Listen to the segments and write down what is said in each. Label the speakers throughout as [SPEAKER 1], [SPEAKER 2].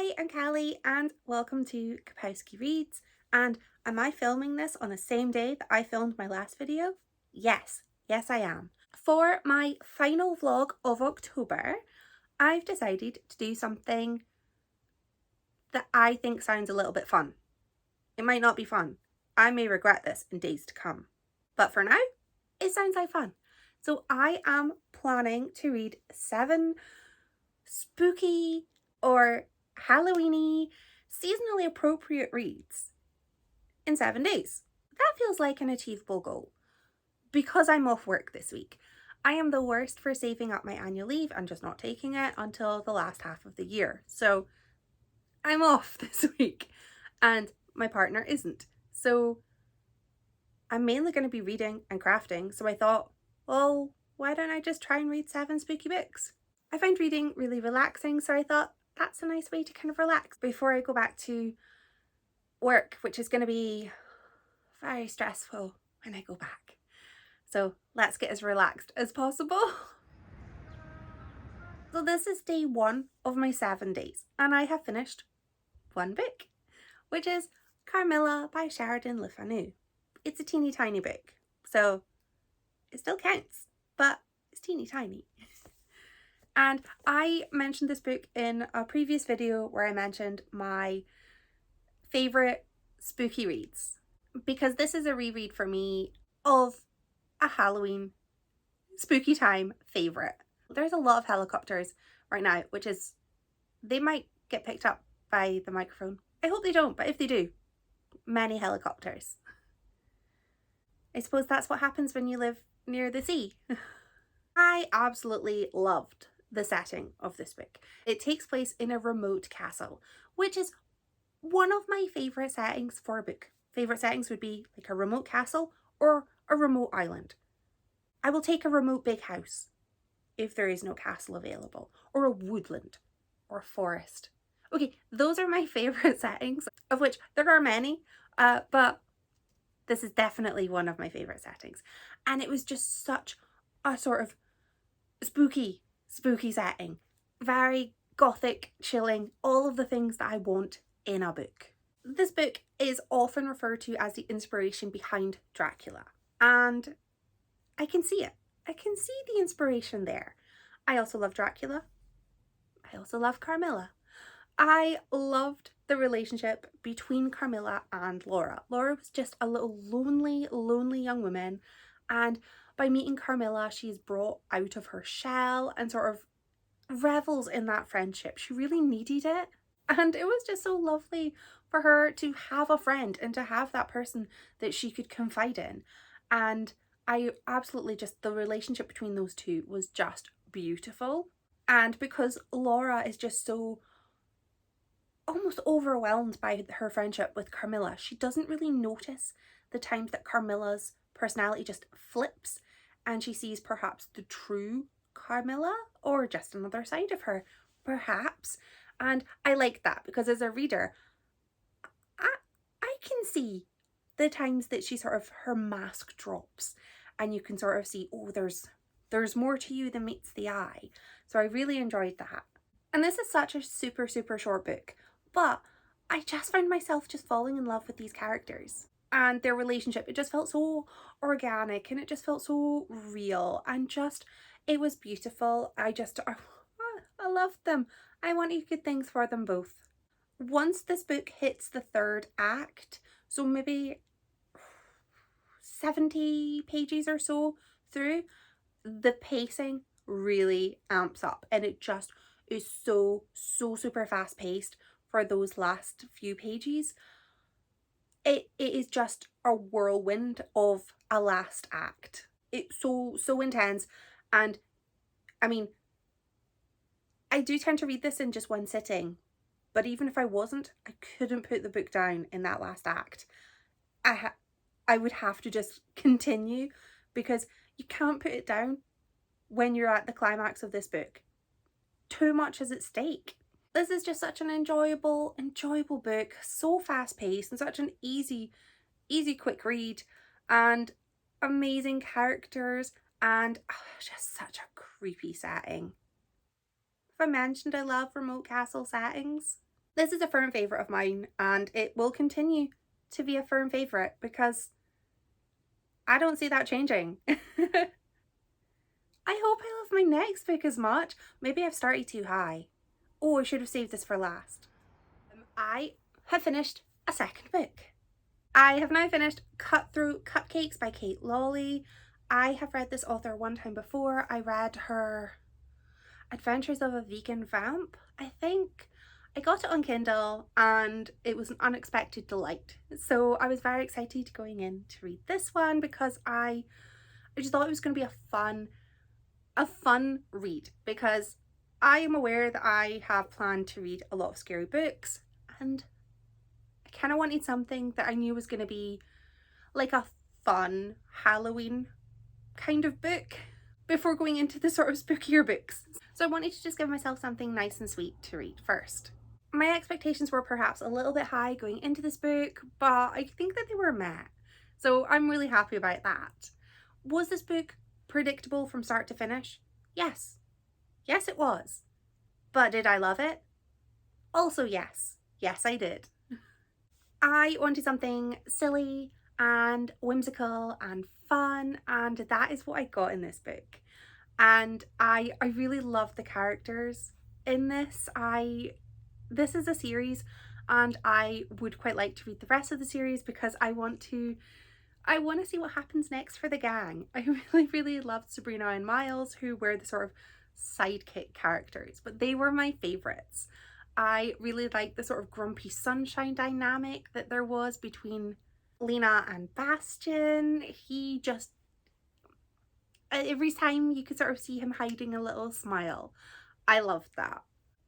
[SPEAKER 1] Hi, I'm Callie and welcome to Kapowski Reads. And am I filming this on the same day that I filmed my last video? Yes, I am. For my final vlog of October, I've decided to do something that I think sounds a little bit fun. It might not be fun. I may regret this in days to come. But for now, it sounds like fun. So I am planning to read 7 spooky or Halloweeny, seasonally appropriate reads in 7 days. That feels like an achievable goal. Because I'm off work this week, I am the worst for saving up my annual leave and just not taking it until the last half of the year. So I'm off this week and my partner isn't. So I'm mainly going to be reading and crafting. So I thought, well, why don't I just try and read 7 spooky books? I find reading really relaxing, so I thought that's a nice way to kind of relax before I go back to work, which is going to be very stressful when I go back. So let's get as relaxed as possible. So this is day 1 of my 7 days and I have finished 1 book, which is Carmilla by Sheridan Le Fanu. It's a teeny tiny book, so it still counts, but it's teeny tiny. And I mentioned this book in a previous video where I mentioned my favourite spooky reads, because this is a reread for me of a Halloween spooky time favourite. There's a lot of helicopters right now, which is, they might get picked up by the microphone. I hope they don't, but if they do, many helicopters. I suppose that's what happens when you live near the sea. I absolutely loved the setting of this book. It takes place in a remote castle, which is one of my favourite settings for a book. Favourite settings would be like a remote castle or a remote island. I will take a remote big house if there is no castle available, or a woodland or a forest. Okay, those are my favourite settings, of which there are many, but this is definitely one of my favourite settings. And it was just such a sort of spooky setting. Very gothic, chilling, all of the things that I want in a book. This book is often referred to as the inspiration behind Dracula, and I can see it. I can see the inspiration there. I also love Dracula. I also love Carmilla. I loved the relationship between Carmilla and Laura. Laura was just a little lonely young woman, and by meeting Carmilla, she's brought out of her shell and sort of revels in that friendship. She really needed it, and it was just so lovely for her to have a friend and to have that person that she could confide in. And I absolutely just, the relationship between those two was just beautiful. And because Laura is just so almost overwhelmed by her friendship with Carmilla, she doesn't really notice the times that Carmilla's personality just flips and she sees perhaps the true Carmilla or just another side of her, perhaps. And I like that because as a reader, I can see the times that she sort of, her mask drops and you can sort of see, oh, there's more to you than meets the eye. So I really enjoyed that. And this is such a super short book, but I just found myself just falling in love with these characters and their relationship. It just felt so organic and it just felt so real and just, it was beautiful. I loved them. I wanted good things for them both. Once this book hits the 3rd act, so maybe 70 pages or so through, the pacing really amps up and it just is so super fast paced for those last few pages. It is just a whirlwind of a last act. It's so intense. And I mean, I do tend to read this in just one sitting, but even if I wasn't, I couldn't put the book down in that last act. I would have to just continue because you can't put it down when you're at the climax of this book. Too much is at stake. This is just such an enjoyable book, so fast paced and such an easy quick read and amazing characters and just such a creepy setting. Have I mentioned I love remote castle settings? This is a firm favourite of mine, and it will continue to be a firm favourite because I don't see that changing. I hope I love my next book as much. Maybe I've started too high. Oh, I should have saved this for last. I have finished a second book. I have now finished Cutthroat Cupcakes by Lawley. I have read this author one time before. I read her Adventures of a Vegan Vamp, I think. I got it on Kindle and it was an unexpected delight. So I was very excited going in to read this one because I just thought it was going to be a fun read, because I am aware that I have planned to read a lot of scary books, and I kind of wanted something that I knew was going to be like a fun Halloween kind of book before going into the sort of spookier books. So I wanted to just give myself something nice and sweet to read first. My expectations were perhaps a little bit high going into this book, but I think that they were met. So I'm really happy about that. Was this book predictable from start to finish? Yes. Yes, it was. But did I love it? Also yes. Yes, I did. I wanted something silly and whimsical and fun, and that is what I got in this book. And I really love the characters in this. This is a series and I would quite like to read the rest of the series because I want to see what happens next for the gang. I really loved Sabrina and Miles, who were the sort of sidekick characters, but they were my favourites. I really liked the sort of grumpy sunshine dynamic that there was between Lena and Bastian. He just, every time you could sort of see him hiding a little smile. I loved that.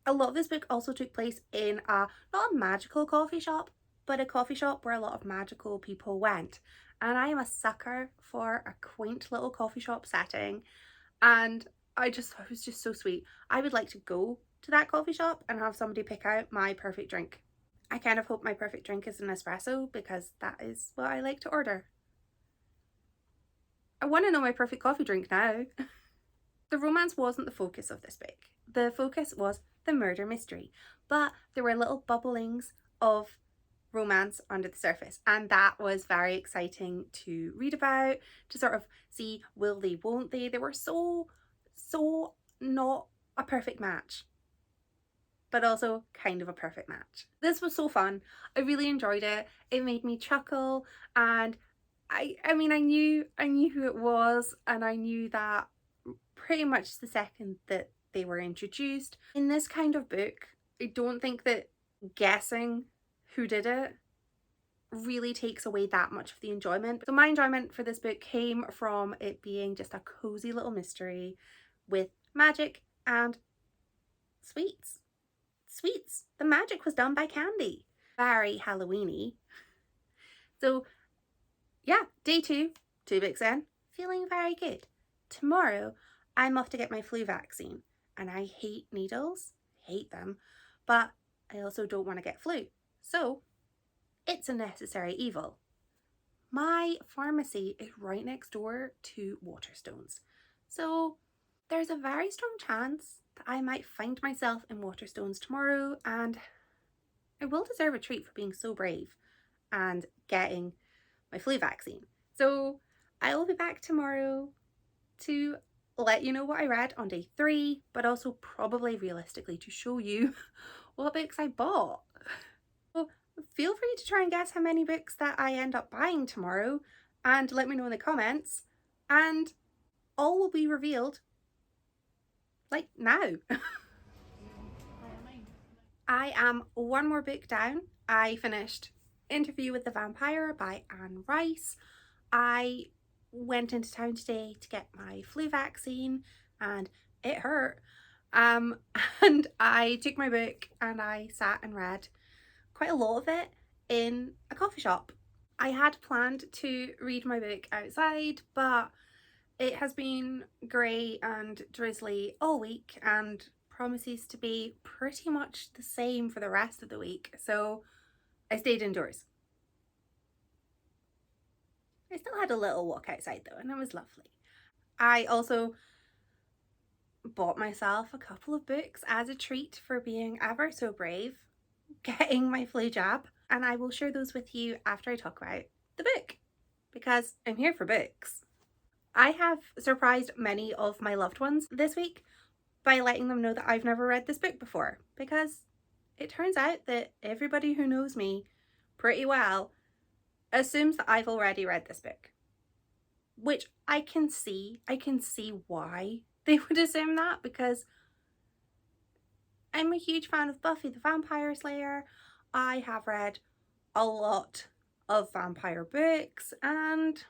[SPEAKER 1] A lot of this book also took place in not a magical coffee shop, but a coffee shop where a lot of magical people went. And I am a sucker for a quaint little coffee shop setting, and I just thought it was just so sweet. I would like to go to that coffee shop and have somebody pick out my perfect drink. I kind of hope my perfect drink is an espresso because that is what I like to order. I want to know my perfect coffee drink now. The romance wasn't the focus of this book. The focus was the murder mystery, but there were little bubblings of romance under the surface, and that was very exciting to read about, to sort of see will they, won't they. They were so not a perfect match, but also kind of a perfect match. This was so fun. I really enjoyed it. It made me chuckle, and I mean I knew who it was, and I knew that pretty much the second that they were introduced. In this kind of book, I don't think that guessing who did it really takes away that much of the enjoyment. So my enjoyment for this book came from it being just a cozy little mystery with magic and sweets. Sweets. The magic was done by Candy. Very Halloween-y. So yeah, day 2 books in, feeling very good. Tomorrow I'm off to get my flu vaccine, and I hate needles, hate them, but I also don't want to get flu. So it's a necessary evil. My pharmacy is right next door to Waterstones. So there's a very strong chance that I might find myself in Waterstones tomorrow, and I will deserve a treat for being so brave and getting my flu vaccine. So I will be back tomorrow to let you know what I read on day 3, but also probably realistically to show you what books I bought. So feel free to try and guess how many books that I end up buying tomorrow and let me know in the comments, and all will be revealed like now. I am one more book down. I finished Interview with the Vampire by Anne Rice. I went into town today to get my flu vaccine and it hurt. And I took my book and I sat and read quite a lot of it in a coffee shop. I had planned to read my book outside, but it has been grey and drizzly all week and promises to be pretty much the same for the rest of the week, so I stayed indoors. I still had a little walk outside though, and it was lovely. I also bought myself a couple of books as a treat for being ever so brave. getting my flu jab, and I will share those with you after I talk about the book, because I'm here for books. I have surprised many of my loved ones this week by letting them know that I've never read this book before, because it turns out that everybody who knows me pretty well assumes that I've already read this book, which I can see why they would assume that, because I'm a huge fan of Buffy the Vampire Slayer. I have read a lot of vampire books, and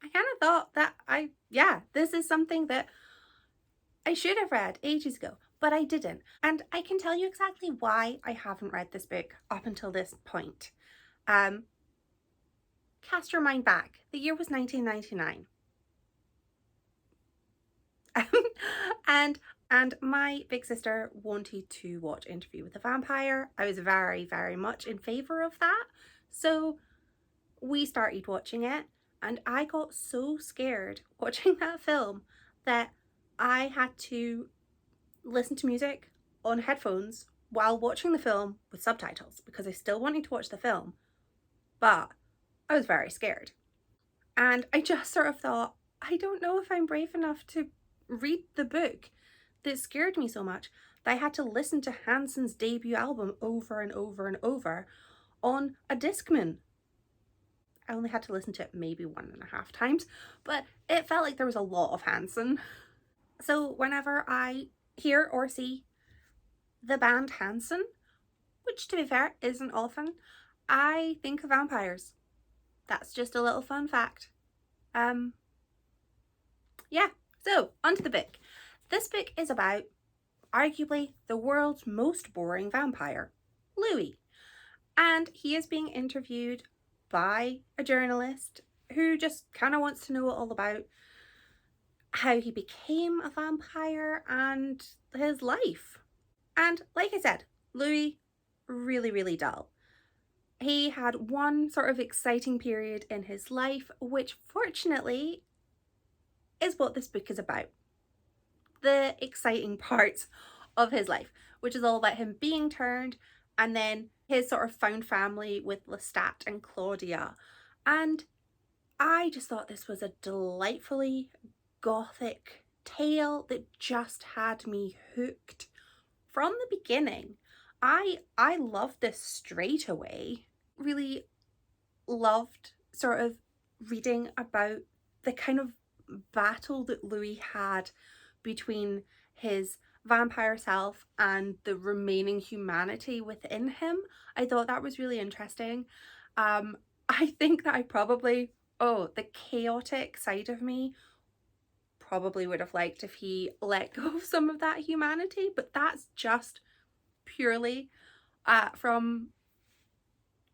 [SPEAKER 1] I kind of thought that this is something that I should have read ages ago, but I didn't. And I can tell you exactly why I haven't read this book up until this point. Cast your mind back. The year was 1999. And my big sister wanted to watch Interview with the Vampire. I was very, very much in favour of that. So we started watching it, and I got so scared watching that film that I had to listen to music on headphones while watching the film with subtitles, because I still wanted to watch the film, but I was very scared. And I just sort of thought, I don't know if I'm brave enough to read the book that scared me so much that I had to listen to Hanson's debut album over and over and over on a Discman. I only had to listen to it maybe 1.5 times, but it felt like there was a lot of Hanson. So whenever I hear or see the band Hanson, which to be fair isn't often, I think of vampires. That's just a little fun fact. So onto the book. This book is about arguably the world's most boring vampire, Louis. And he is being interviewed by a journalist who just kind of wants to know all about how he became a vampire and his life. And like I said, Louis, really, really dull. He had one sort of exciting period in his life, which fortunately is what this book is about. The exciting parts of his life, which is all about him being turned, and then his sort of found family with Lestat and Claudia. And I just thought this was a delightfully gothic tale that just had me hooked from the beginning. I loved this straight away. Really loved sort of reading about the kind of battle that Louis had between his vampire self and the remaining humanity within him. I thought that was really interesting. I think that I probably, the chaotic side of me probably would have liked if he let go of some of that humanity, but that's just purely from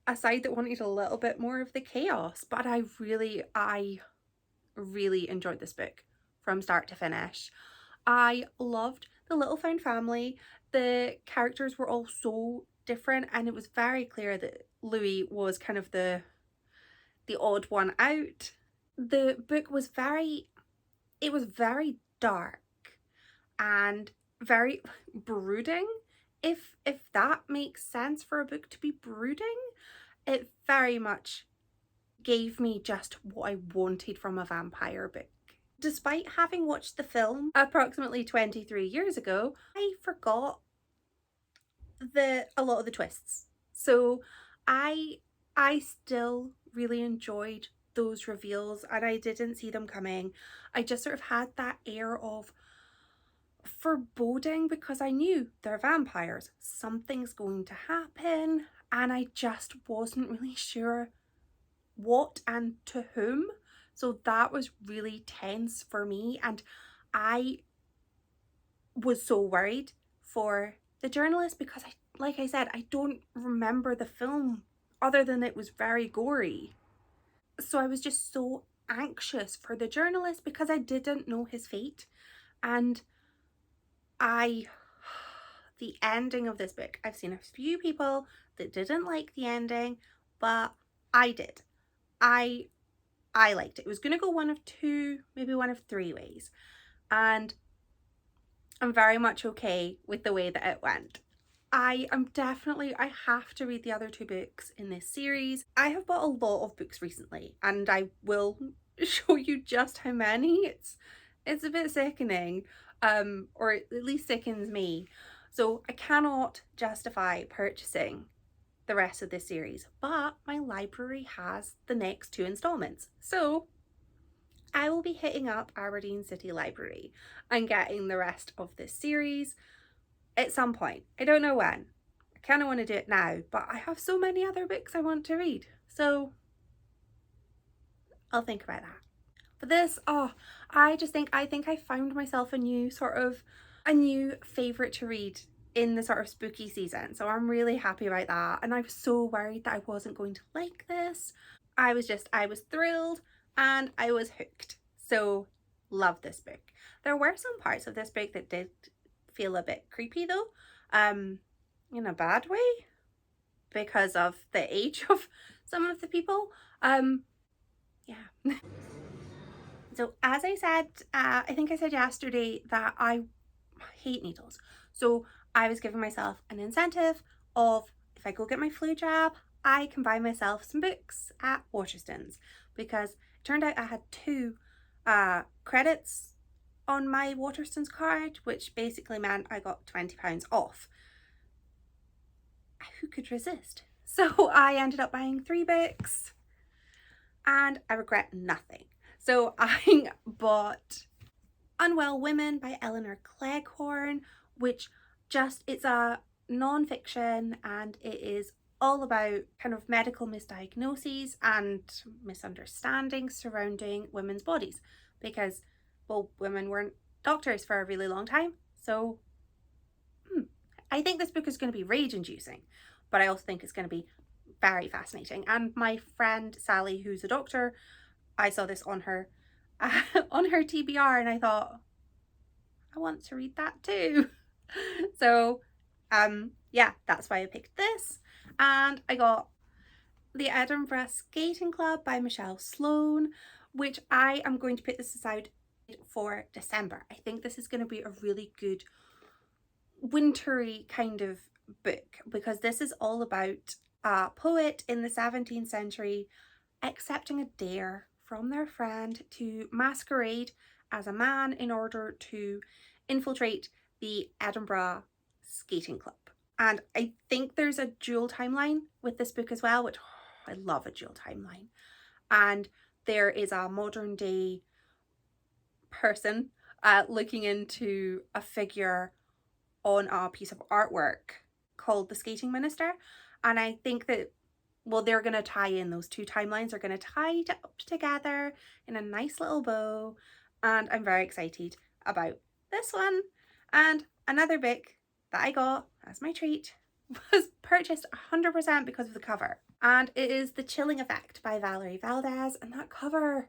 [SPEAKER 1] a side that wanted a little bit more of the chaos. But I really enjoyed this book from start to finish. I loved the little found family. The characters were all so different, and it was very clear that Louis was kind of the odd one out. The book was very dark and very brooding, if that makes sense for a book to be brooding. It very much gave me just what I wanted from a vampire book. Despite having watched the film approximately 23 years ago, I forgot a lot of the twists. So I still really enjoyed those reveals, and I didn't see them coming. I just sort of had that air of foreboding, because I knew they're vampires. Something's going to happen, and I just wasn't really sure what and to whom. So that was really tense for me, and I was so worried for the journalist, because like I said, I don't remember the film other than it was very gory. So I was just so anxious for the journalist because I didn't know his fate. And the ending of this book, I've seen a few people that didn't like the ending, but I did. I liked it. It was going to go one of two, maybe one of three ways. And I'm very much okay with the way that it went. I have to read the other two books in this series. I have bought a lot of books recently, and I will show you just how many. It's a bit sickening, or at least sickens me. So I cannot justify purchasing the rest of this series, but my library has the next two installments. So I will be hitting up Aberdeen City Library and getting the rest of this series at some point. I don't know when. I kind of want to do it now, but I have so many other books I want to read. So I'll think about that. But this, I think I found myself a new favorite to read in the sort of spooky season. So I'm really happy about that. And I was so worried that I wasn't going to like this. I was thrilled and I was hooked. So love this book. There were some parts of this book that did feel a bit creepy though, in a bad way, because of the age of some of the people. Yeah. So as I said, I think I said yesterday that I hate needles. So I was giving myself an incentive of, if I go get my flu jab, I can buy myself some books at Waterstones, because it turned out I had 2 credits on my Waterstones card, which basically meant I got £20 off. Who could resist? So I ended up buying 3 books and I regret nothing. So I bought Unwell Women by Eleanor Cleghorn, which it's a non-fiction, and it is all about kind of medical misdiagnoses and misunderstandings surrounding women's bodies, because, well, women weren't doctors for a really long time. So I think this book is going to be rage inducing, but I also think it's going to be very fascinating. And my friend Sally, who's a doctor, I saw this on her on her TBR, and I thought, I want to read that too. So yeah, that's why I picked this. And I got The Edinburgh Skating Club by Michelle Sloan, which I am going to put this aside for December. I think this is going to be a really good wintry kind of book, because this is all about a poet in the 17th century accepting a dare from their friend to masquerade as a man in order to infiltrate the Edinburgh Skating Club. And I think there's a dual timeline with this book as well, which I love a dual timeline. And there is a modern day person looking into a figure on a piece of artwork called The Skating Minister. And I think that, well, they're going to tie in those 2 timelines. They're going to tie it up together in a nice little bow. And I'm very excited about this one. And another book that I got as my treat was purchased 100% because of the cover. And it is The Chilling Effect by Valerie Valdez. And that cover,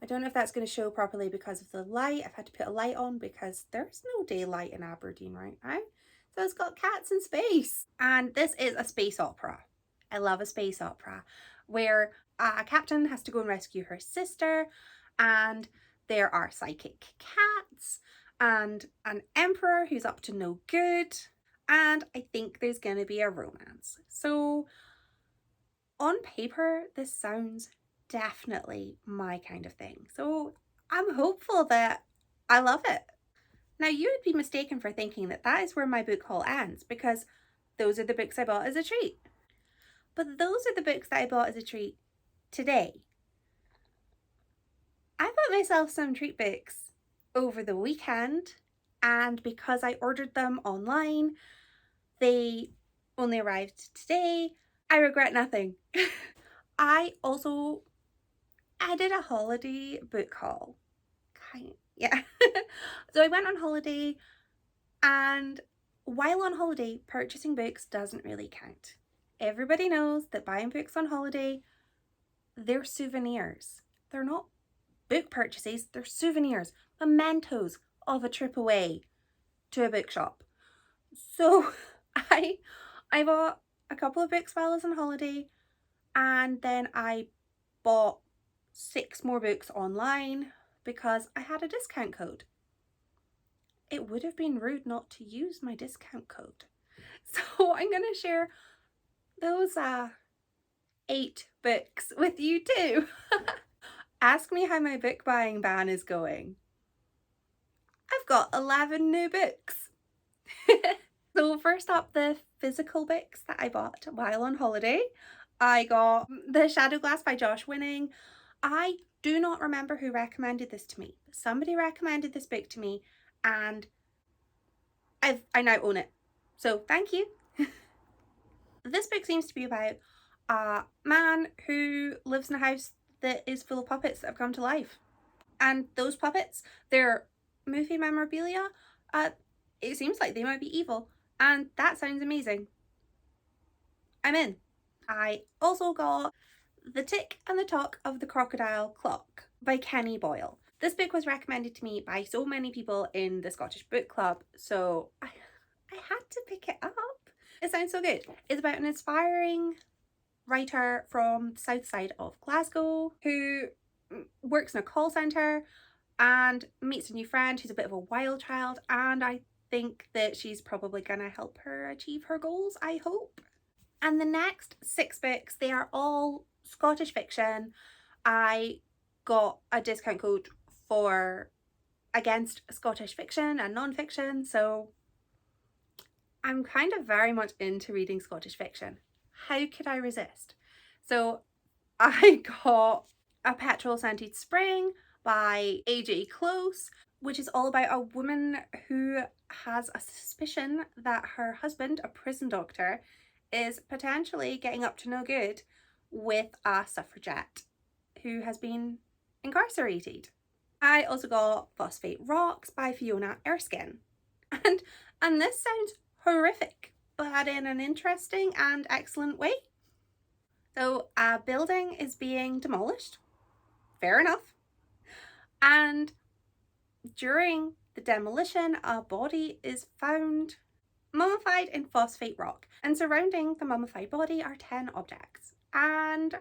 [SPEAKER 1] I don't know if that's going to show properly because of the light. I've had to put a light on because there's no daylight in Aberdeen right now. So it's got cats in space. And this is a space opera. I love a space opera where a captain has to go and rescue her sister, and there are psychic cats and an emperor who's up to no good, and I think there's going to be a romance. So on paper, this sounds definitely my kind of thing. So I'm hopeful that I love it. Now, you would be mistaken for thinking that that is where my book haul ends, because those are the books I bought as a treat. But those are the books that I bought as a treat today. I bought myself some treat books over the weekend, and because I ordered them online, they only arrived today. I regret nothing. I did a holiday book haul. Yeah. So I went on holiday, and while on holiday, purchasing books doesn't really count. Everybody knows that buying books on holiday, they're souvenirs. They're not book purchases, they're souvenirs, mementos of a trip away to a bookshop. So I bought a couple of books while I was on holiday, and then I bought 6 more books online because I had a discount code. It would have been rude not to use my discount code. So I'm going to share those 8 books with you too. Ask me how my book buying ban is going. I've got 11 new books. So first up, the physical books that I bought while on holiday. I got The Shadow Glass by Josh Winning. I do not remember who recommended this to me. Somebody recommended this book to me and I now own it. So thank you. This book seems to be about a man who lives in a house that is full of puppets that have come to life. And those puppets, they're movie memorabilia. It seems like they might be evil. And that sounds amazing. I'm in. I also got The Tick and the Talk of the Crocodile Clock by Kenny Boyle. This book was recommended to me by so many people in the Scottish Book Club, so I had to pick it up. It sounds so good. It's about an inspiring writer from the south side of Glasgow who works in a call centre and meets a new friend who's a bit of a wild child, and I think that she's probably gonna help her achieve her goals, I hope. And the next 6 books, they are all Scottish fiction. I got a discount code for against Scottish fiction and non-fiction, so I'm kind of very much into reading Scottish fiction. How could I resist? So I got A Petrol Scented Spring by AJ Close, which is all about a woman who has a suspicion that her husband, a prison doctor, is potentially getting up to no good with a suffragette who has been incarcerated. I also got Phosphate Rocks by Fiona Erskine. And this sounds horrific, but in an interesting and excellent way. So a building is being demolished. Fair enough. And during the demolition, a body is found mummified in phosphate rock, and surrounding the mummified body are 10 objects. And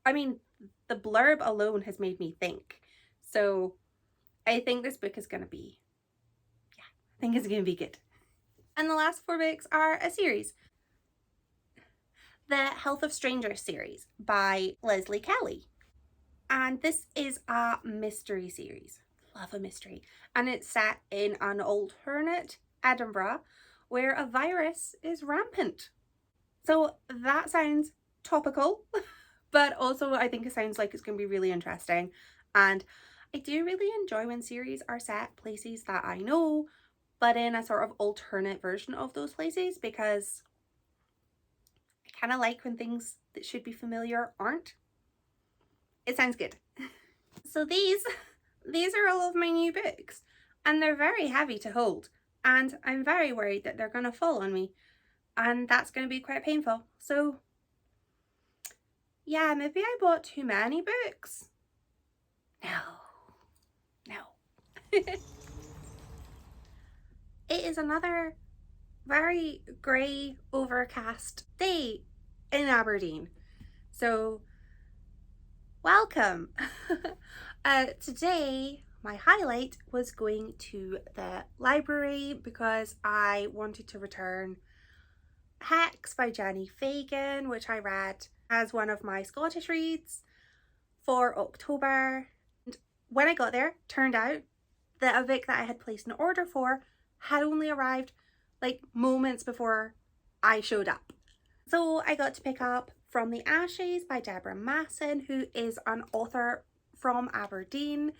[SPEAKER 1] I mean, the blurb alone has made me think. So I think this book is gonna be, I think it's gonna be good. And the last 4 books are a series. The Health of Strangers series by Leslie Kelly. And this is a mystery series. Love a mystery. And it's set in an alternate Edinburgh where a virus is rampant. So that sounds topical, but also I think it sounds like it's going to be really interesting. And I do really enjoy when series are set places that I know, but in a sort of alternate version of those places, because I kind of like when things that should be familiar aren't. It sounds good. So these are all of my new books, and they're very heavy to hold, and I'm very worried that they're going to fall on me, and that's going to be quite painful. So yeah, maybe I bought too many books. No. It is another very grey, overcast day in Aberdeen. So welcome. Today my highlight was going to the library because I wanted to return Hex by Jenny Fagan, which I read as one of my Scottish reads for October. And when I got there, turned out that a book that I had placed an order for had only arrived like moments before I showed up. So I got to pick up From the Ashes by Deborah Masson, who is an author from Aberdeen,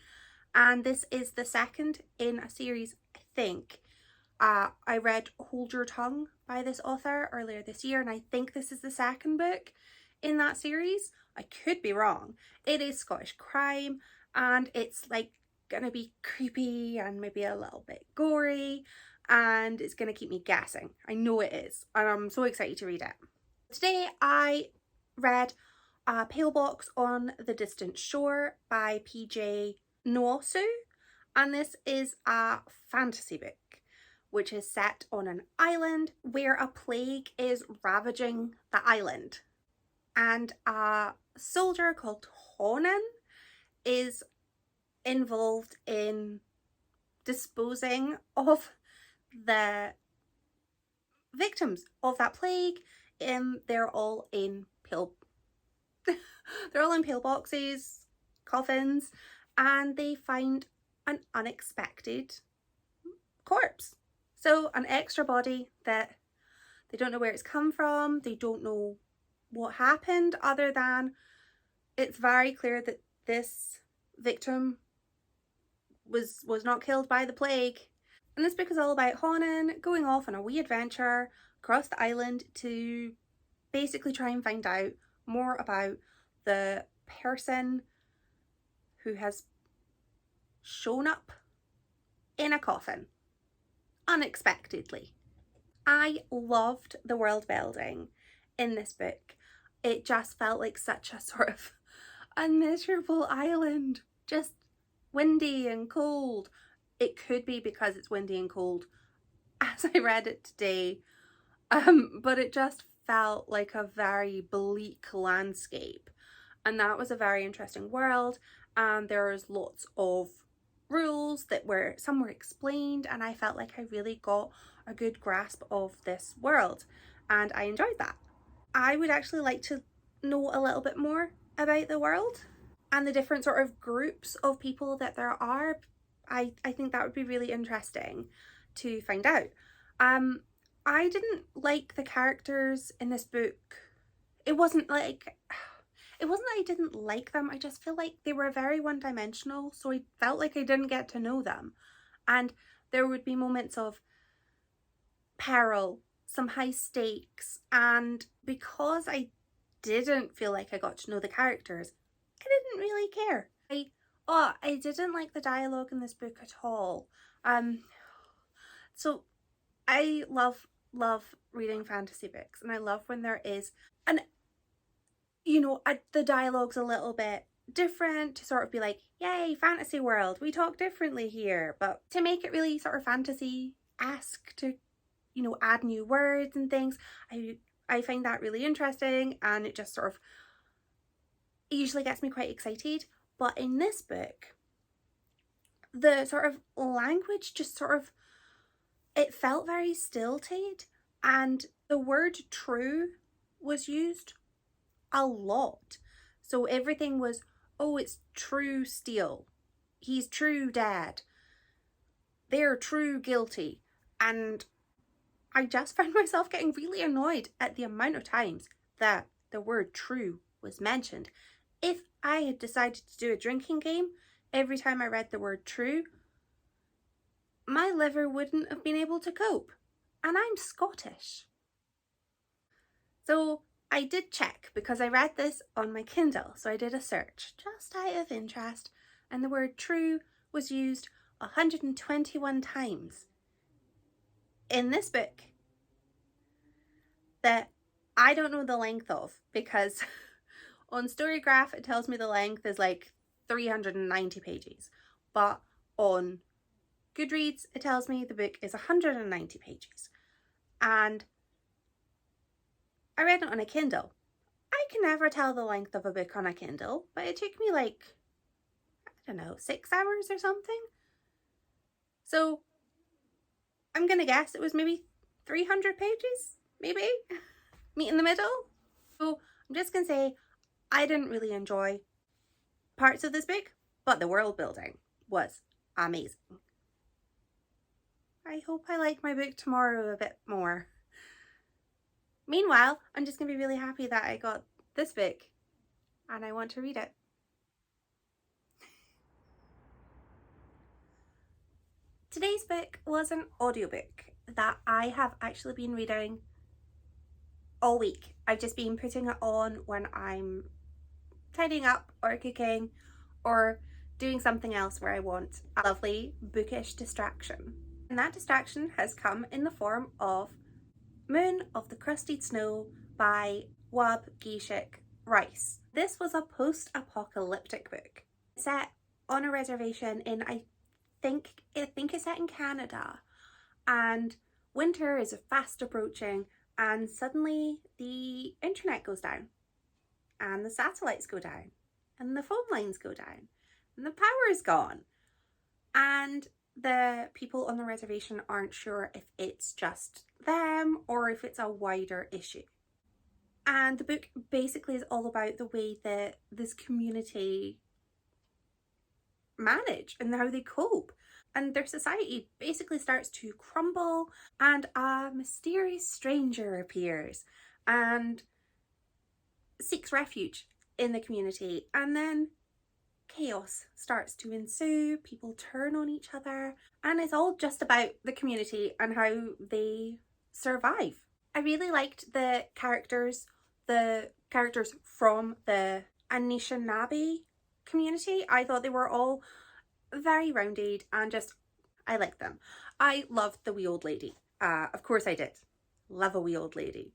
[SPEAKER 1] and this is the second in a series, I think. I read Hold Your Tongue by this author earlier this year, and I think this is the second book in that series. I could be wrong. It is Scottish crime, and it's like gonna be creepy and maybe a little bit gory, and it's gonna keep me guessing. I know it is, and I'm so excited to read it. Today I read Pale Box on the Distant Shore by PJ Nwosu, and this is a fantasy book which is set on an island where a plague is ravaging the island, and a soldier called Honan is involved in disposing of the victims of that plague. They're all in they're all in pillboxes, coffins, and they find an unexpected corpse. So an extra body that they don't know where it's come from, they don't know what happened, other than it's very clear that this victim was not killed by the plague. And this book is all about Honan going off on a wee adventure across the island to basically try and find out more about the person who has shown up in a coffin unexpectedly. I loved the world building in this book. It just felt like such a sort of a miserable island, just windy and cold. It could be because it's windy and cold as I read it today, but it just felt like a very bleak landscape, and that was a very interesting world. And there's lots of rules that some were explained, and I felt like I really got a good grasp of this world, and I enjoyed that. I would actually like to know a little bit more about the world and the different sort of groups of people that there are. I think that would be really interesting to find out. I didn't like the characters in this book. It wasn't that I didn't like them, I just feel like they were very one-dimensional, so I felt like I didn't get to know them. And there would be moments of peril, some high stakes, and because I didn't feel like I got to know the characters, I didn't really care. I didn't like the dialogue in this book at all. So I love reading fantasy books, and I love when there is the dialogue's a little bit different, to sort of be like, yay, fantasy world, we talk differently here, but to make it really sort of fantasy-esque, to add new words and things, I find that really interesting, and it just it usually gets me quite excited. But in this book, the sort of language just it felt very stilted, and the word true was used a lot. So everything was, oh, it's true steel, he's true dead, they're true guilty. And I just found myself getting really annoyed at the amount of times that the word true was mentioned. If I had decided to do a drinking game, every time I read the word true, my liver wouldn't have been able to cope. And I'm Scottish. So I did check, because I read this on my Kindle, so I did a search just out of interest, and the word true was used 121 times in this book that I don't know the length of, because on StoryGraph it tells me the length is like 390 pages, but on Goodreads it tells me the book is 190 pages, and I read it on a Kindle. I can never tell the length of a book on a Kindle, but it took me like, I don't know, 6 hours or something. So I'm gonna guess it was maybe 300 pages, maybe? Meet in the middle? So I'm just gonna say I didn't really enjoy parts of this book, but the world building was amazing. I hope I like my book tomorrow a bit more. Meanwhile, I'm just going to be really happy that I got this book and I want to read it. Today's book was an audiobook that I have actually been reading all week. I've just been putting it on when I'm tidying up or cooking or doing something else where I want a lovely bookish distraction. And that distraction has come in the form of Moon of the Crusted Snow by Waubgeshig. This was a post-apocalyptic book set on a reservation in, I think it's set in Canada, and winter is fast approaching, and suddenly the internet goes down and the satellites go down and the phone lines go down and the power is gone, and the people on the reservation aren't sure if it's just them or if it's a wider issue. And the book basically is all about the way that this community manage and how they cope. And their society basically starts to crumble, and a mysterious stranger appears and seeks refuge in the community. And then chaos starts to ensue, people turn on each other, and it's all just about the community and how they survive. I really liked the characters from the Anishinaabe community. I thought they were all very rounded and just, I liked them. I loved the wee old lady. Of course I did. Love a wee old lady.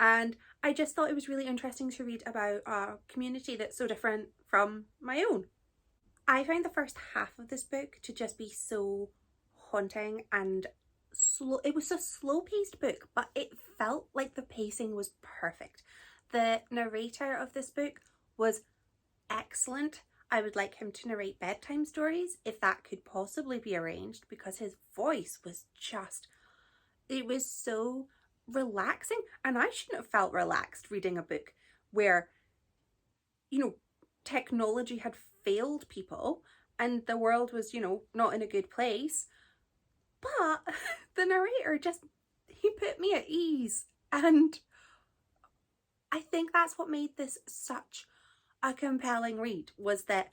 [SPEAKER 1] And I just thought it was really interesting to read about a community that's so different from my own. I found the first half of this book to just be so haunting and slow. It was a slow-paced book, but it felt like the pacing was perfect. The narrator of this book was excellent. I would like him to narrate bedtime stories if that could possibly be arranged, because his voice was just, it was so relaxing. And I shouldn't have felt relaxed reading a book where, you know, technology had failed people and the world was, you know, not in a good place. But the narrator just, he put me at ease. And I think that's what made this such a compelling read, was that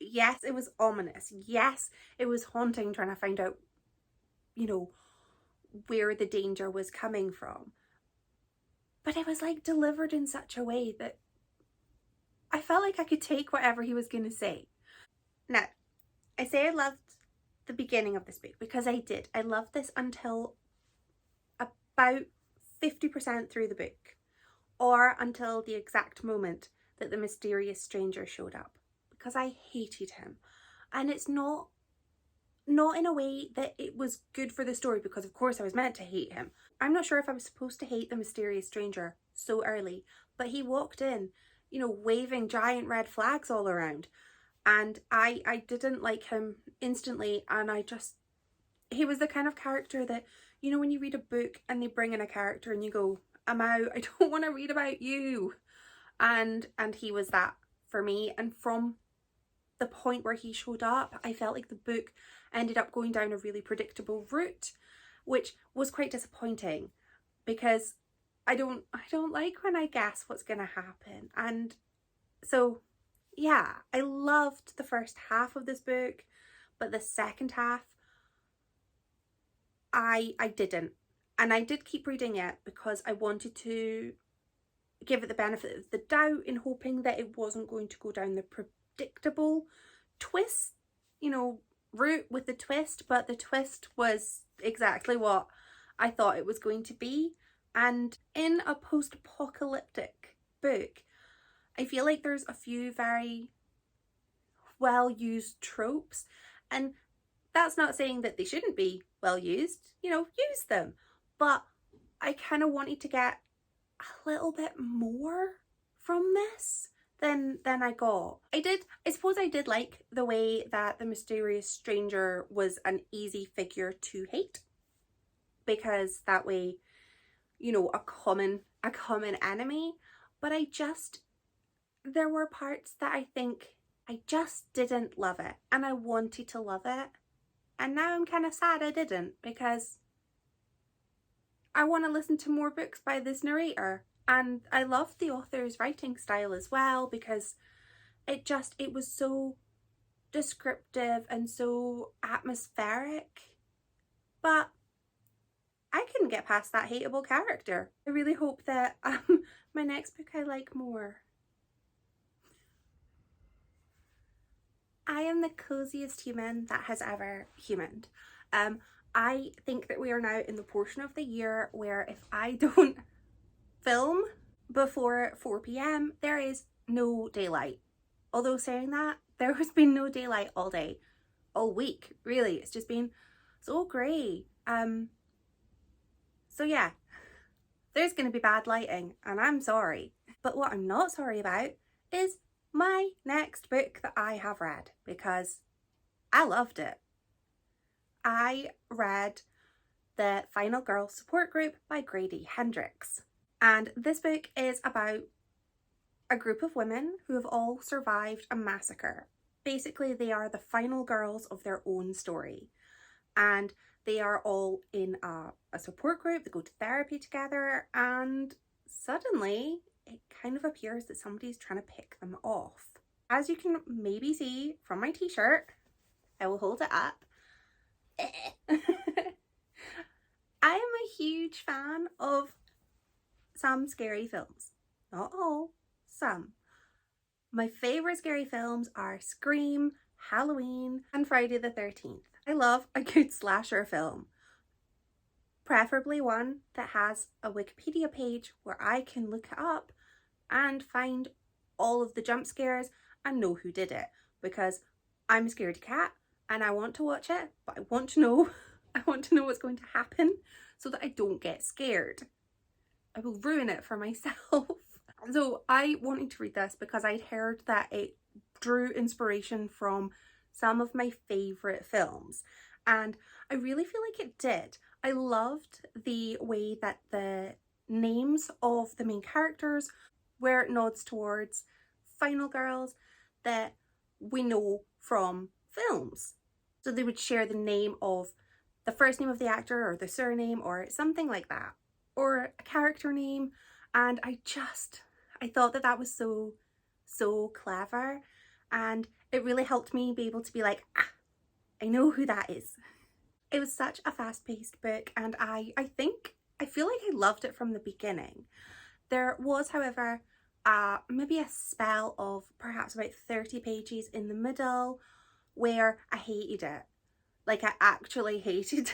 [SPEAKER 1] yes, it was ominous. Yes, it was haunting, trying to find out, you know, where the danger was coming from. But it was like delivered in such a way that I felt like I could take whatever he was going to say. Now, I say I loved the beginning of this book because I did. I loved this until about 50% through the book, or until the exact moment that the mysterious stranger showed up, because I hated him. And it's not in a way that it was good for the story, because of course I was meant to hate him. I'm not sure if I was supposed to hate the mysterious stranger so early, but he walked in, you know, waving giant red flags all around, and I didn't like him instantly. And he was the kind of character that, you know, when you read a book and they bring in a character and you go, I'm out, I don't want to read about you. And he was that for me. And from the point where he showed up, I felt like the book ended up going down a really predictable route, which was quite disappointing, because I don't like when I guess what's gonna happen. And so yeah, I loved the first half of this book, but the second half I didn't. And I did keep reading it because I wanted to give it the benefit of the doubt, in hoping that it wasn't going to go down the predictable twist, you know, route with the twist. But the twist was exactly what I thought it was going to be. And in a post-apocalyptic book, I feel like there's a few very well used tropes, and that's not saying that they shouldn't be well used, you know, use them. But I kind of wanted to get a little bit more from this than I got. I suppose I did like the way that the mysterious stranger was an easy figure to hate, because that way, you know, a common enemy. But there were parts that I think I just didn't love it, and I wanted to love it. And now I'm kind of sad I didn't, because I want to listen to more books by this narrator. And I loved the author's writing style as well, because it was so descriptive and so atmospheric. But I couldn't get past that hateable character. I really hope that my next book I like more. I am the coziest human that has ever humaned. I think that we are now in the portion of the year where if I don't film before 4 p.m, there is no daylight. Although saying that, there has been no daylight all day, all week, really. It's just been so grey. So yeah, there's going to be bad lighting, and I'm sorry. But what I'm not sorry about is my next book that I have read, because I loved it. I read The Final Girl Support Group by Grady Hendrix. And this book is about a group of women who have all survived a massacre. Basically, they are the final girls of their own story. And they are all in a support group, they go to therapy together, and suddenly it kind of appears that somebody's trying to pick them off. As you can maybe see from my t-shirt, I will hold it up. I am a huge fan of some scary films. Not all, some. My favourite scary films are Scream, Halloween, and Friday the 13th. I love a good slasher film. Preferably one that has a Wikipedia page where I can look it up and find all of the jump scares and know who did it, because I'm a scaredy cat and I want to watch it, but I want to know what's going to happen so that I don't get scared. I will ruin it for myself. So I wanted to read this because I'd heard that it drew inspiration from some of my favourite films, and I really feel like it did. I loved the way that the names of the main characters were nods towards final girls that we know from films. So they would share the name of the first name of the actor or the surname or something like that, or a character name, and I thought that was so clever, and it really helped me be able to be like, I know who that is. It was such a fast-paced book, and I feel like I loved it from the beginning. There was, however, maybe a spell of perhaps about 30 pages in the middle where I hated it. Like, I actually hated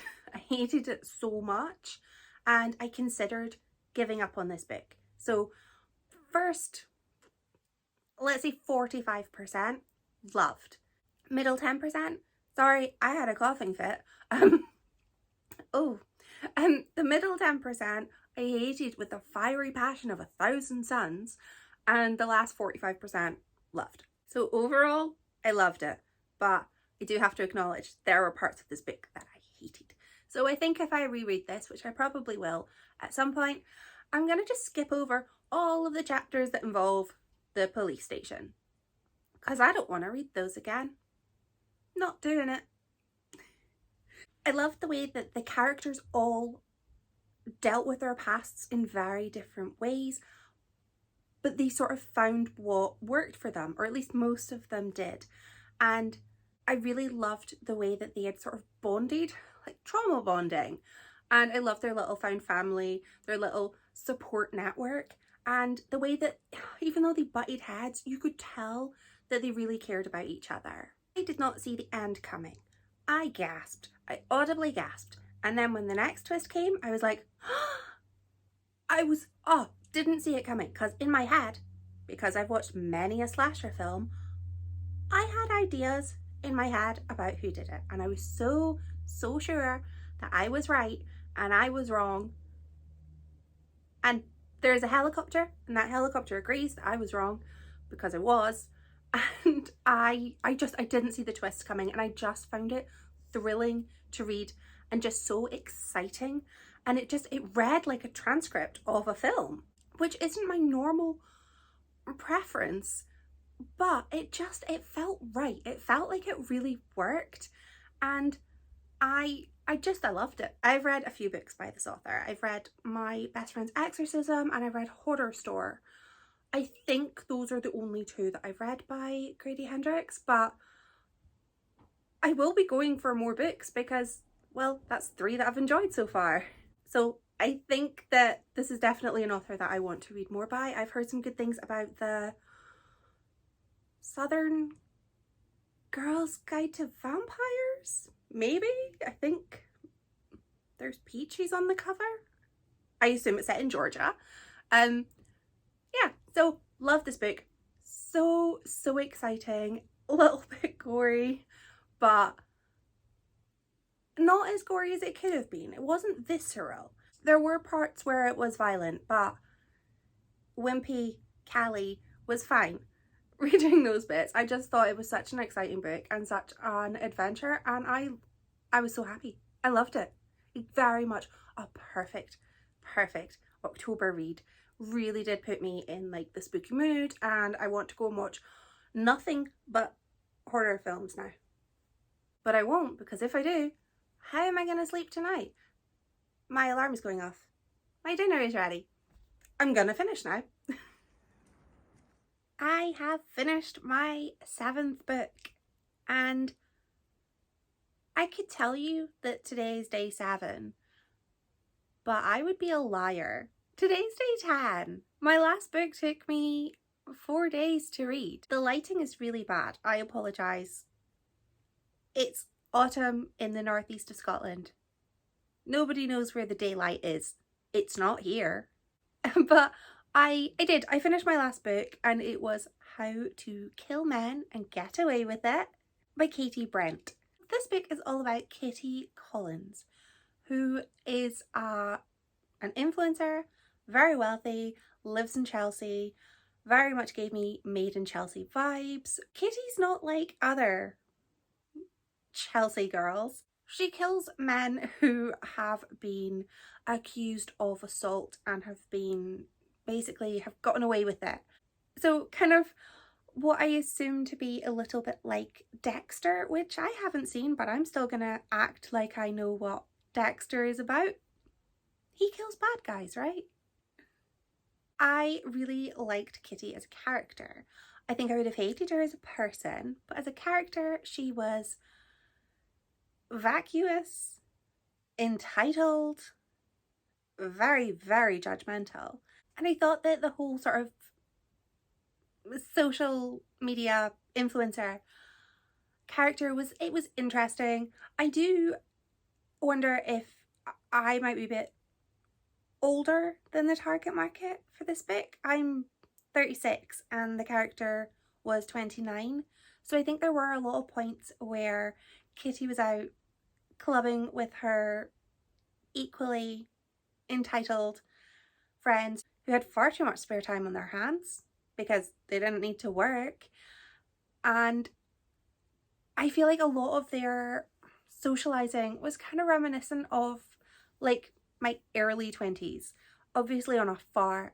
[SPEAKER 1] it so much, and I considered giving up on this book. So first, let's say 45% loved. Middle 10%, sorry, I had a coughing fit. The middle 10% I hated with the fiery passion of 1,000 suns, and the last 45% loved. So overall, I loved it, but I do have to acknowledge there were parts of this book that I hated. So I think if I reread this, which I probably will at some point, I'm going to just skip over all of the chapters that involve the police station, because I don't want to read those again. Not doing it. I loved the way that the characters all dealt with their pasts in very different ways, but they sort of found what worked for them, or at least most of them did. And I really loved the way that they had sort of bonded, like trauma bonding. And I loved their little found family, their little support network, and the way that even though they butted heads, you could tell that they really cared about each other. I did not see the end coming. I gasped. I audibly gasped. And then when the next twist came, I was like, didn't see it coming. Because in my head, because I've watched many a slasher film, I had ideas in my head about who did it. And I was so sure that I was right and I was wrong. And there's a helicopter, and that helicopter agrees that I was wrong, because I was. And I didn't see the twist coming, and I just found it thrilling to read and just so exciting. And it read like a transcript of a film, which isn't my normal preference, but it felt right. It felt like it really worked, and I loved it. I've read a few books by this author. I've read My Best Friend's Exorcism, and I've read Horror Store. I think those are the only two that I've read by Grady Hendrix, but I will be going for more books because, well, that's 3 that I've enjoyed so far. So I think that this is definitely an author that I want to read more by. I've heard some good things about the Southern Girl's Guide to Vampires, maybe? I think there's Peaches on the cover. I assume it's set in Georgia. Yeah, so love this book. So exciting. A little bit gory, but not as gory as it could have been. It wasn't visceral. There were parts where it was violent, but Wimpy Callie was fine reading those bits. I just thought it was such an exciting book and such an adventure, and I was so happy. I loved it. very much a perfect October read. Really did put me in like the spooky mood, and I want to go and watch nothing but horror films now. But I won't, because if I do, how am I going to sleep tonight? My alarm is going off. My dinner is ready. I'm gonna finish now. I have finished my 7th book, and I could tell you that today's day 7, but I would be a liar. Today's day 10. My last book took me 4 days to read. The lighting is really bad. I apologise. It's autumn in the northeast of Scotland. Nobody knows where the daylight is. It's not here. But I finished my last book, and it was How to Kill Men and Get Away with It by Katy Brent. This book is all about Kitty Collins, who is an influencer, very wealthy, lives in Chelsea, very much gave me Made in Chelsea vibes. Kitty's not like other Chelsea girls. She kills men who have been accused of assault and have gotten away with it. So kind of what I assume to be a little bit like Dexter, which I haven't seen, but I'm still gonna act like I know what Dexter is about. He kills bad guys, right? I really liked Kitty as a character. I think I would have hated her as a person, but as a character, she was vacuous, entitled, very, very judgmental. And I thought that the whole sort of social media influencer character was interesting. I do wonder if I might be a bit older than the target market for this book. I'm 36 and the character was 29. So I think there were a lot of points where Kitty was out clubbing with her equally entitled friends who had far too much spare time on their hands because they didn't need to work. And I feel like a lot of their socializing was kind of reminiscent of like my early 20s, obviously on a far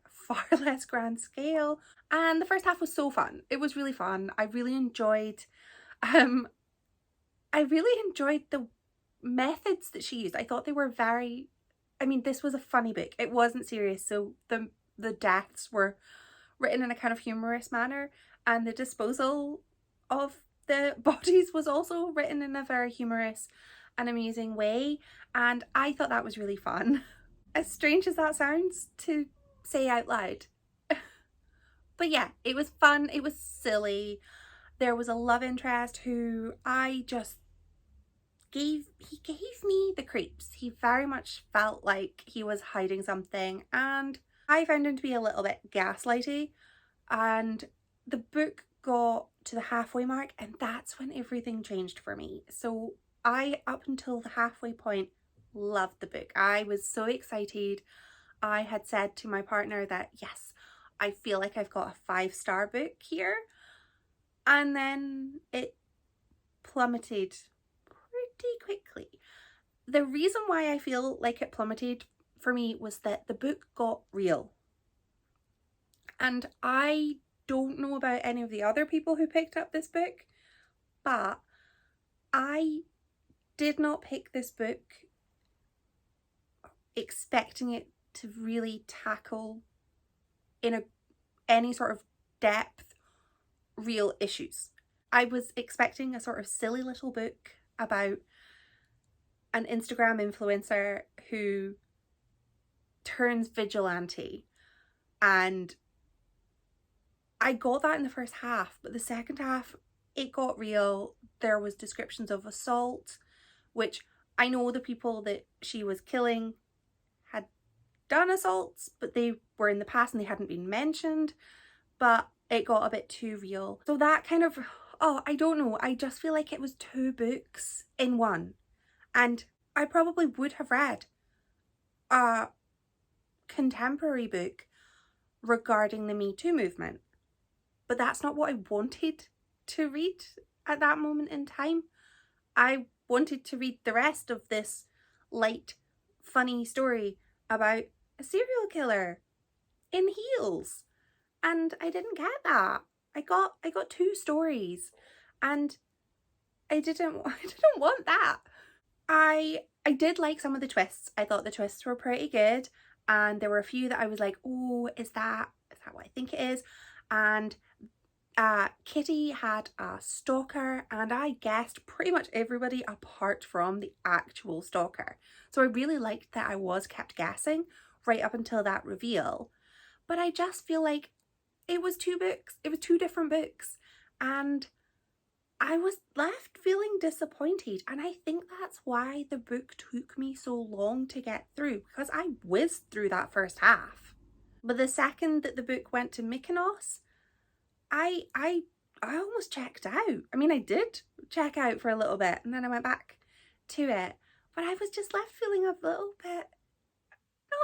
[SPEAKER 1] less grand scale. And the first half was so fun. It was really fun. I really enjoyed the methods that she used. I thought they were very, this was a funny book. It wasn't serious, so the deaths were written in a kind of humorous manner, and the disposal of the bodies was also written in a very humorous and amusing way, and I thought that was really fun. As strange as that sounds to say out loud. But yeah, it was fun, it was silly. There was a love interest who he gave me the creeps. He very much felt like he was hiding something, and I found him to be a little bit gaslighty. And the book got to the halfway mark, and that's when everything changed for me. So I, up until the halfway point, loved the book. I was so excited. I had said to my partner that yes, I feel like I've got a 5-star book here. And then it plummeted pretty quickly. The reason why I feel like it plummeted for me was that the book got real. And I don't know about any of the other people who picked up this book, but I did not pick this book expecting it to really tackle in any sort of depth real issues. I was expecting a sort of silly little book about an Instagram influencer who turns vigilante, and I got that in the first half, but the second half it got real. There was descriptions of assault, which I know the people that she was killing had done assaults, but they were in the past and they hadn't been mentioned, but it got a bit too real. So that kind of, I don't know, I just feel like it was 2 books in one. And I probably would have read a contemporary book regarding the Me Too movement, but that's not what I wanted to read at that moment in time. I wanted to read the rest of this light funny story about a serial killer in heels. And I didn't get that. I got 2 stories and I didn't want that. I did like some of the twists. I thought the twists were pretty good, and there were a few that I was like, oh, is that what I think it is? And Kitty had a stalker, and I guessed pretty much everybody apart from the actual stalker. So I really liked that I was kept guessing right up until that reveal. But I just feel like it was 2 books. It was 2 different books. And I was left feeling disappointed, and I think that's why the book took me so long to get through, because I whizzed through that first half. But the second that the book went to Mykonos, I almost checked out. I mean, I did check out for a little bit and then I went back to it, but I was just left feeling a little bit,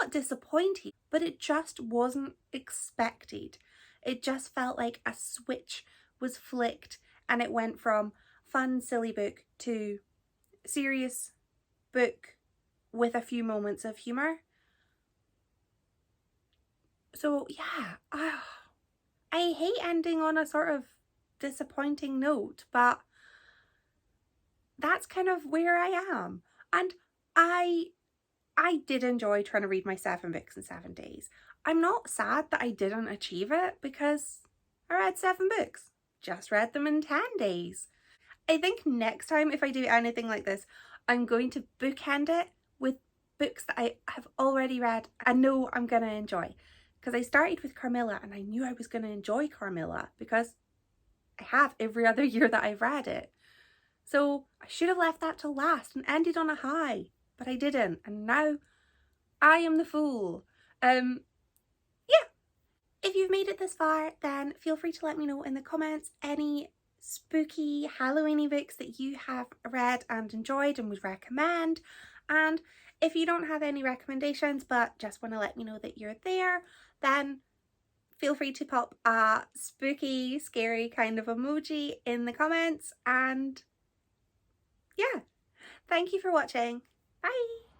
[SPEAKER 1] not disappointed, but it just wasn't expected. It just felt like a switch was flicked and it went from fun, silly book to serious book with a few moments of humour. So yeah, I hate ending on a sort of disappointing note, but that's kind of where I am. And I did enjoy trying to read my 7 books in 7 days. I'm not sad that I didn't achieve it because I read 7 books. Just read them in 10 days. I think next time if I do anything like this, I'm going to bookend it with books that I have already read and know I'm going to enjoy. Because I started with Carmilla and I knew I was going to enjoy Carmilla because I have every other year that I've read it. So I should have left that till last and ended on a high, but I didn't. And now I am the fool. Yeah. If you've made it this far, then feel free to let me know in the comments any spooky Halloweeny books that you have read and enjoyed and would recommend. And if you don't have any recommendations but just want to let me know that you're there, then feel free to pop a spooky, scary kind of emoji in the comments. And yeah, thank you for watching. Bye!